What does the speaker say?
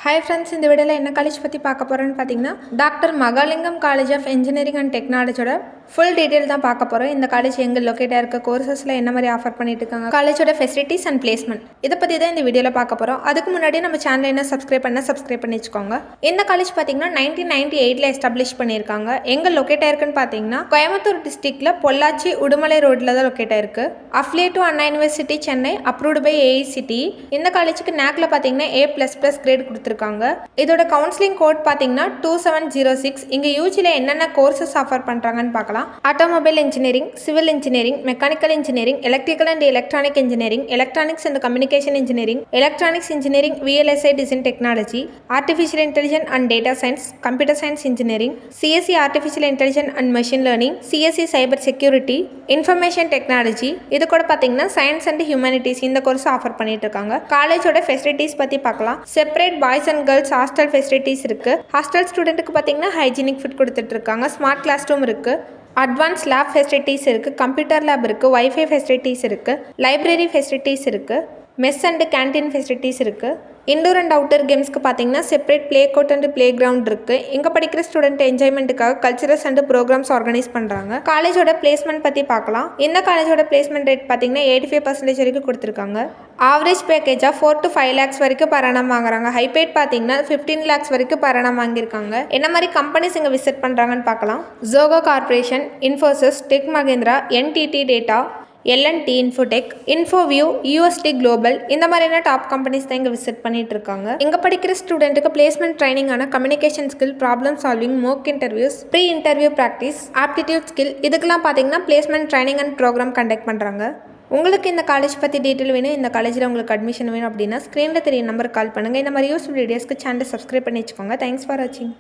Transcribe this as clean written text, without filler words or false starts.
Hi friends, இந்த வீடியோல என்ன காலேஜ் பத்தி பார்க்க போறோம்னு பாத்தீங்கன்னா doctor Mahalingam college of engineering and டெக்னாலஜியோட ஃபுல் டீடைல் தான் பார்க்க போறோம். இந்த காலேஜ் எங்க லொகேட் ஆயிருக்கு, கோர்சஸ்ல என்ன மாதிரி ஆஃபர் பண்ணிட்டு இருக்காங்க, காலேஜோட ஃபெசிலிட்டிஸ் அண்ட் பிளேஸ்மெண்ட் இத பத்தி தான் இந்த வீடியோல பார்க்க போறோம். அதுக்கு முன்னாடி நம்ம சேனலை என்ன சப்ஸ்கிரைப் பண்ணி வச்சுக்கோங்க. இந்த காலேஜ் பாத்தீங்கன்னா 1998ல எஸ்டாப்லிஷ் பண்ணிருக்காங்க. எங்க லொகேட் ஆயிருக்குன்னு பாத்தீங்கன்னா கோயம்புத்தூர் டிஸ்ட்ரிக்ட்ல பொள்ளாச்சி உடுமலை ரோட்ல தான் லொகேட் ஆயிருக்கு. Affiliate to Anna university Chennai, approved by AICTE. இந்த காலேஜுக்கு NACல பாத்தீங்கன்னா A++ கிரேட் கொடுத்திருக்காங்க. இதோட கவுன்சிலிங் கோட் பாத்தீங்கன்னா 2706. இங்க யூஜில என்னென்ன கோர்சஸ் ஆஃபர் பண்றாங்கன்னு பார்க்கலாம். Automobile engineering, civil engineering, mechanical engineering, electrical and electronic engineering, electronics and communication engineering, electronics engineering, VLSI design technology, artificial intelligence and data science, computer science engineering, CSE artificial intelligence and machine learning, CSE cyber security, information technology. இது கூட பாத்தீங்கன்னா science and humanities இந்த course offer பண்ணிட்டு இருக்காங்க. காலேஜோட facilities பத்தி பார்க்கலாம். Separate boys and girls hostel facilities இருக்கு. ஹாஸ்டல் ஸ்டூடெண்ட்டுக்கு பாத்தீங்கன்னா ஹைஜீனிக் ஃபுட் கொடுத்துட்டு இருக்காங்க. ஸ்மார்ட் கிளாஸ் ரூம் இருக்கு. அட்வான்ஸ் லேப் ஃபெசிலிட்டிஸ் இருக்குது, கம்ப்யூட்டர் லேப் இருக்குது, வைஃபை ஃபெசிலிட்டிஸ் இருக்குது, லைப்ரரி ஃபெசிலிட்டிஸ் இருக்குது, மெஸ் அண்ட் கேன்டீன் ஃபெசிலிட்டிஸ் இருக்குது. இண்டோர் அண்ட் அவுட்டர் கேம்ஸ்க்கு பார்த்தீங்கன்னா separate play court and play ground இருக்குது. இங்கே படிக்கிற ஸ்டூடெண்ட் என்ஜாய்மெண்ட்டுக்காக கல்ச்சரல்ஸ் அண்ட் ப்ரோக்ராம்ஸ் ஆர்கனைஸ் பண்ணுறாங்க. காலேஜோட பிளேஸ்மெண்ட் பற்றி பார்க்கலாம். இந்த காலேஜோட பிளேஸ்மெண்ட் ரேட் பார்த்தீங்கன்னா 85% வரைக்கும் கொடுத்துருக்காங்க. ஆவரேஜ் பேக்கேஜாக 4 to 5 lakhs வரைக்கும் per annum வாங்குறாங்க. ஹைபேட் பார்த்தீங்கன்னா 15 lakhs வரைக்கும் per annum வாங்கியிருக்காங்க. என்ன மாதிரி கம்பெனிஸ் இங்கே விசிட் பண்ணுறாங்கன்னு பார்க்கலாம். Zoho corporation, Infosys, tech Mahindra, NTT data, L&T Infotech, Infoview, USD Global இந்த மாதிரியான டாப் கம்பெனிஸ் தான் இங்கே விசிட் பண்ணிட்டு இருக்காங்க. இங்கே படிக்கிற ஸ்டூடெண்ட்டுக்கு பிளேஸ்மெண்ட் ட்ரைனிங்கான communication skill, problem solving, mock interviews, pre interview practice, aptitude skill இதுக்கெல்லாம் பார்த்தீங்கன்னா placement training and program conduct பண்ணுறாங்க. உங்களுக்கு இந்த காலேஜ் பற்றி டீட்டெயில் வேணும், இந்த காலேஜில் உங்களுக்கு அட்மிஷன் வேணும் அப்படின்னா ஸ்க்ரீனில் தெரிய நம்பருக்கு கால் பண்ணுங்கள். இந்த மாதிரி யூஸ்ஃபுல் வீடியோஸ்க்கு சேனலை சப்ஸ்கிரைப் பண்ணி வச்சுக்கோங்க. தேங்க்ஸ் ஃபார் வாட்சிங்.